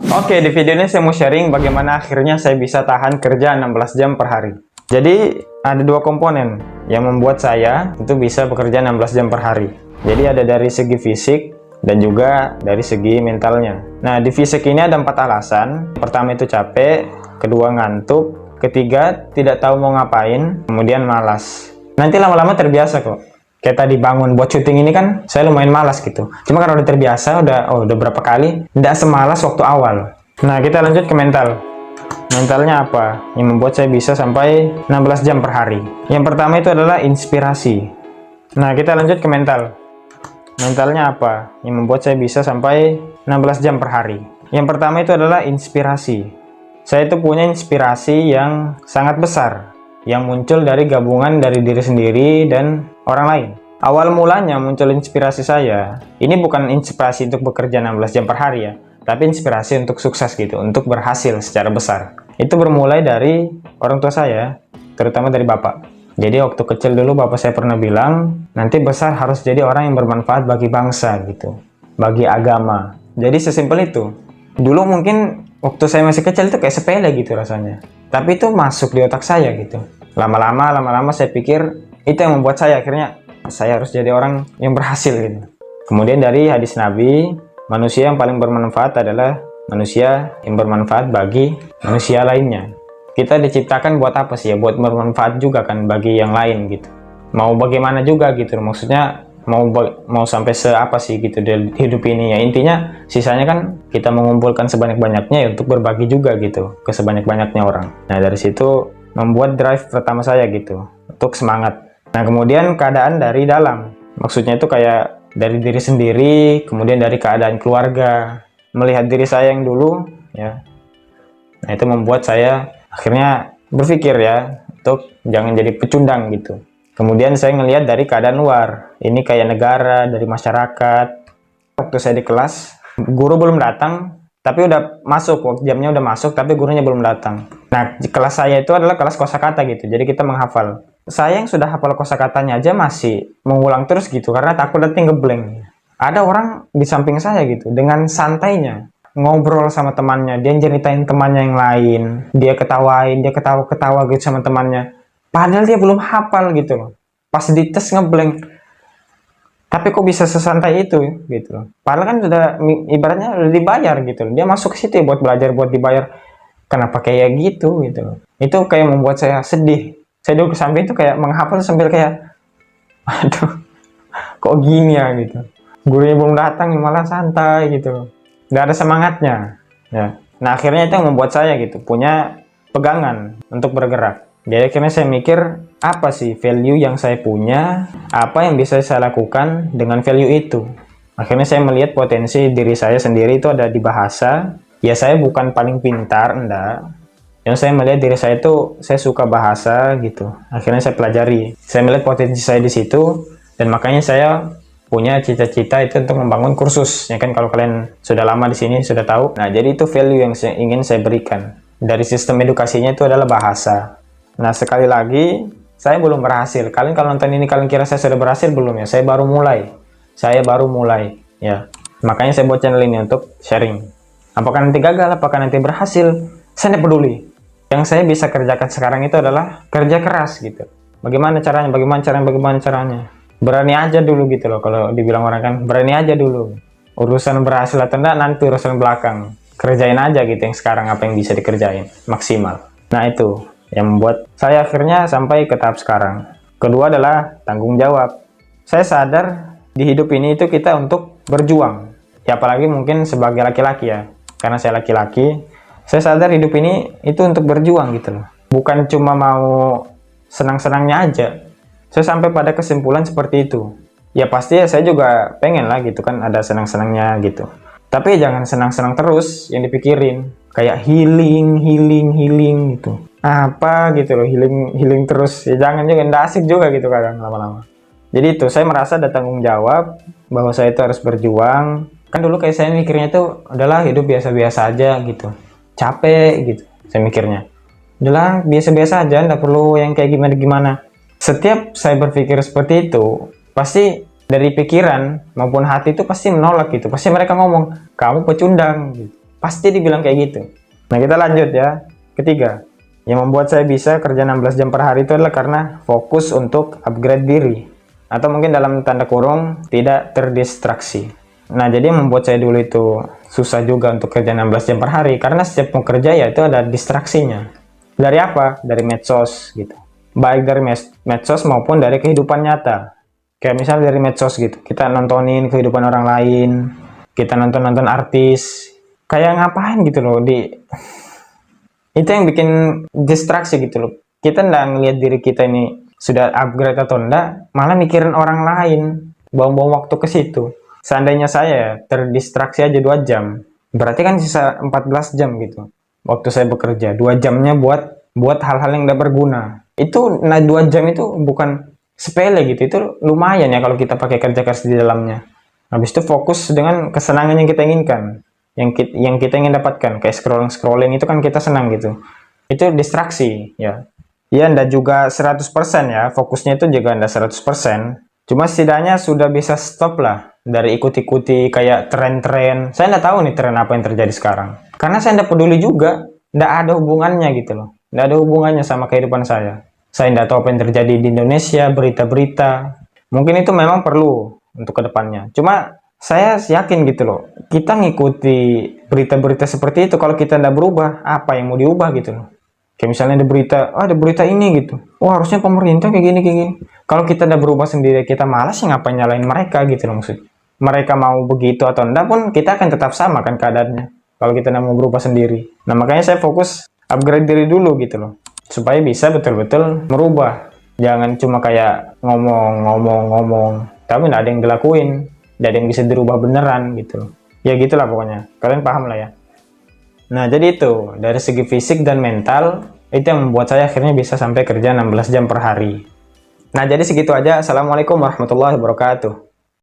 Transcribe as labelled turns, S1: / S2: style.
S1: Oke, di video ini saya mau sharing bagaimana akhirnya saya bisa tahan kerja 16 jam per hari. Jadi, ada dua komponen yang membuat saya itu bisa bekerja 16 jam per hari. Jadi, ada dari segi fisik dan juga dari segi mentalnya. Nah, di fisik ini ada 4 alasan. Pertama itu capek, kedua ngantuk, ketiga tidak tahu mau ngapain, kemudian malas. Nanti lama-lama terbiasa kok. Kayak tadi bangun buat syuting ini kan saya lumayan malas gitu. Cuma karena udah terbiasa, udah berapa kali, tidak semalas waktu awal. Nah, kita lanjut ke mental. Mentalnya apa yang membuat saya bisa sampai 16 jam per hari? Yang pertama itu adalah inspirasi. Nah, kita lanjut ke mental. Mentalnya apa yang membuat saya bisa sampai 16 jam per hari? Yang pertama itu adalah inspirasi. Saya itu punya inspirasi yang sangat besar, yang muncul dari gabungan dari diri sendiri dan orang lain. Awal mulanya muncul inspirasi saya, ini bukan inspirasi untuk bekerja 16 jam per hari ya, tapi inspirasi untuk sukses gitu, untuk berhasil secara besar. Itu bermulai dari orang tua saya, terutama dari bapak. Jadi waktu kecil dulu bapak saya pernah bilang, nanti besar harus jadi orang yang bermanfaat bagi bangsa gitu, bagi agama. Jadi sesimpel itu. Dulu mungkin waktu saya masih kecil itu kayak sepele gitu rasanya, tapi itu masuk di otak saya gitu. Lama-lama saya pikir itu yang membuat saya akhirnya saya harus jadi orang yang berhasil gitu. Kemudian dari hadis Nabi, manusia yang paling bermanfaat adalah manusia yang bermanfaat bagi manusia lainnya. Kita diciptakan buat apa sih ya? Buat bermanfaat juga kan bagi yang lain gitu. Mau bagaimana juga gitu, maksudnya mau sampai seapa sih gitu di hidup ini ya. Intinya sisanya kan kita mengumpulkan sebanyak-banyaknya ya untuk berbagi juga gitu ke sebanyak-banyaknya orang. Nah, dari situ membuat drive pertama saya gitu untuk semangat. Nah, kemudian keadaan dari dalam, maksudnya itu kayak dari diri sendiri, kemudian dari keadaan keluarga, melihat diri saya yang dulu ya. Nah, itu membuat saya akhirnya berpikir ya untuk jangan jadi pecundang gitu. Kemudian saya ngelihat dari keadaan luar, ini kayak negara, dari masyarakat. Waktu saya di kelas, guru belum datang, tapi udah masuk, jamnya udah masuk, tapi gurunya belum datang. Nah, kelas saya itu adalah kelas kosakata gitu, jadi kita menghafal. Saya yang sudah hafal kosakatanya aja masih mengulang terus gitu, karena takut nanti ngeblank. Ada orang di samping saya gitu, dengan santainya ngobrol sama temannya, dia ceritain temannya yang lain, dia ketawain, dia ketawa-ketawa gitu sama temannya. Padahal dia belum hafal gitu loh. Pas dites ngeblank. Tapi kok bisa sesantai itu gitu loh. Padahal kan sudah ibaratnya udah dibayar gitu loh. Dia masuk ke situ buat belajar, buat dibayar. Kenapa kayak gitu gitu loh. Itu kayak membuat saya sedih. Saya duduk ke samping itu kayak menghafal sambil kayak aduh, kok gini ya gitu. Gurunya belum datang malah santai gitu loh. Nggak ada semangatnya ya. Nah, akhirnya itu yang membuat saya gitu punya pegangan untuk bergerak. Jadi akhirnya saya mikir, apa sih value yang saya punya, apa yang bisa saya lakukan dengan value itu. Akhirnya saya melihat potensi diri saya sendiri itu ada di bahasa. Ya, saya bukan paling pintar, enggak. Yang saya melihat diri saya itu, saya suka bahasa gitu. Akhirnya saya pelajari. Saya melihat potensi saya di situ, dan makanya saya punya cita-cita itu untuk membangun kursus. Ya kan, kalau kalian sudah lama di sini sudah tahu. Nah, jadi itu value yang ingin saya berikan. Dari sistem edukasinya itu adalah bahasa. Nah, sekali lagi, saya belum berhasil. Kalian kalau nonton ini, kalian kira saya sudah berhasil belum ya? Saya baru mulai. Ya. Makanya saya buat channel ini untuk sharing. Apakah nanti gagal, apakah nanti berhasil, saya tidak peduli. Yang saya bisa kerjakan sekarang itu adalah kerja keras gitu. Bagaimana caranya? Berani aja dulu gitu loh. Kalau dibilang orang kan, berani aja dulu. Urusan berhasil atau enggak, nanti urusan belakang. Kerjain aja gitu yang sekarang, apa yang bisa dikerjain. Maksimal. Nah, itu yang membuat saya akhirnya sampai ke tahap sekarang. Kedua adalah tanggung jawab. Saya sadar di hidup ini itu kita untuk berjuang. Ya, apalagi mungkin sebagai laki-laki ya. Karena saya laki-laki, saya sadar hidup ini itu untuk berjuang gitu loh. Bukan cuma mau senang-senangnya aja. Saya sampai pada kesimpulan seperti itu. Ya pasti ya saya juga pengen lah gitu kan ada senang-senangnya gitu. Tapi jangan senang-senang terus yang dipikirin. Kayak healing gitu. Apa gitu loh, healing terus. Ya jangan juga, nggak asik juga gitu kadang lama-lama. Jadi itu, saya merasa ada tanggung jawab bahwa saya itu harus berjuang. Kan dulu kayak saya mikirnya itu adalah hidup biasa-biasa aja gitu. Capek gitu saya mikirnya. Udahlah biasa-biasa aja, nggak perlu yang kayak gimana-gimana. Setiap saya berpikir seperti itu, pasti dari pikiran maupun hati itu pasti menolak gitu. Pasti mereka ngomong, kamu pecundang gitu. Pasti dibilang kayak gitu. Nah, kita lanjut ya. Ketiga, yang membuat saya bisa kerja 16 jam per hari itu adalah karena fokus untuk upgrade diri. Atau mungkin dalam tanda kurung, tidak terdistraksi. Nah, jadi yang membuat saya dulu itu susah juga untuk kerja 16 jam per hari. Karena setiap mau kerja ya itu ada distraksinya. Dari apa? Dari medsos gitu. Baik dari medsos maupun dari kehidupan nyata. Kayak misalnya dari medsos gitu. Kita nontonin kehidupan orang lain. Kita nonton-nonton artis. Kayak ngapain gitu loh. Itu yang bikin distraksi gitu loh. Kita nggak ngelihat diri kita ini sudah upgrade atau enggak, malah mikirin orang lain, buang-buang waktu ke situ. Seandainya saya terdistraksi aja 2 jam, berarti kan sisa 14 jam gitu. Waktu saya bekerja, 2 jamnya buat hal-hal yang tidak berguna. Itu, nah 2 jam itu bukan sepele gitu, itu lumayan ya kalau kita pakai kerja keras di dalamnya. Habis itu fokus dengan kesenangan yang kita inginkan, yang kita ingin dapatkan, kayak scrolling itu kan kita senang gitu. Itu distraksi ya. Ya, ndak juga 100% ya, fokusnya itu juga ndak 100%. Cuma setidaknya sudah bisa stop lah dari ikut-ikuti kayak tren-tren. Saya ndak tahu nih tren apa yang terjadi sekarang. Karena saya ndak peduli juga, ndak ada hubungannya gitu loh. Ndak ada hubungannya sama kehidupan saya. Saya ndak tahu apa yang terjadi di Indonesia, berita-berita. Mungkin itu memang perlu untuk kedepannya. Cuma saya yakin gitu loh, kita ngikuti berita-berita seperti itu, kalau kita ndak berubah, apa yang mau diubah gitu loh. Kayak misalnya ada berita ini gitu. Oh, harusnya pemerintah kayak gini, kayak gini. Kalau kita udah berubah sendiri, kita malas ya ngapain nyalain mereka gitu loh maksud. Mereka mau begitu atau enggak pun kita akan tetap sama kan keadaannya. Kalau kita nggak mau berubah sendiri. Nah, makanya saya fokus upgrade diri dulu gitu loh. Supaya bisa betul-betul merubah. Jangan cuma kayak ngomong, tapi nggak ada yang dilakuin. Nggak ada yang bisa dirubah beneran gitu loh. Ya gitulah pokoknya. Kalian paham lah ya. Nah, jadi itu, dari segi fisik dan mental, itu yang membuat saya akhirnya bisa sampai kerja 16 jam per hari. Nah, jadi segitu aja. Assalamualaikum warahmatullahi wabarakatuh.